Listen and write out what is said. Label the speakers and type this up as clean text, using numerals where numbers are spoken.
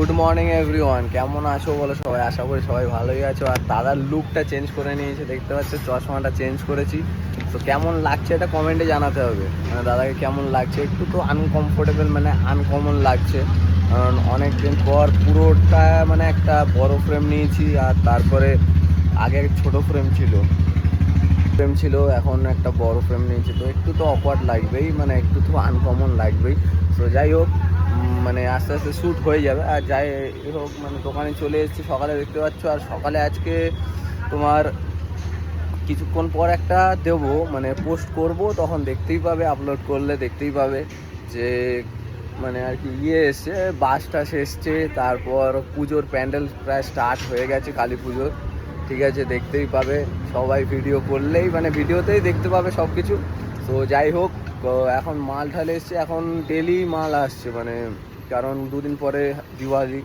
Speaker 1: Good morning everyone, কেমন আছো বলো সবাই? আশা করি সবাই ভালোই আছো। আর দাদার লুকটা চেঞ্জ করে নিয়েছে, দেখতে পাচ্ছ চশমাটা চেঞ্জ করেছি। তো কেমন লাগছে এটা কমেন্টে জানাতে হবে, মানে দাদাকে কেমন লাগছে। একটু তো আনকমফোর্টেবল, মানে আনকমন লাগছে, কারণ অনেক দিন পর পুরোটা মানে একটা বড় ফ্রেম নিয়েছি। আর তারপরে আগে ছোট ফ্রেম ছিল, এখন একটা বড় ফ্রেম নিয়েছি। তো একটু তো অকওয়ার্ড লাগবেই, মানে একটু তো আনকমন লাগবেই। তো যাই হোক, মানে আস্তে আস্তে শ্যুট হয়ে যাবে। আর যাই হোক, মানে দোকানে চলে এসেছি সকালে, দেখতে পাচ্ছ। আর সকালে আজকে তোমার কিছুক্ষণ পর একটা দেবো, মানে পোস্ট করব, তখন দেখতেই পাবে, আপলোড করলে দেখতেই পাবে যে মানে আর কি এসছে, বাস টাস এসছে। তারপর পুজোর প্যান্ডেল প্রায় স্টার্ট হয়ে গেছে, কালী পুজোর। ঠিক আছে, দেখতেই পাবে সবাই, ভিডিও করলেই মানে ভিডিওতেই দেখতে পাবে সব কিছু। তো যাই হোক, এখন মাল ঢালে এসছে, এখন ডেলি মাল আসছে, মানে কারণ দুদিন পরে দিওয়ালি।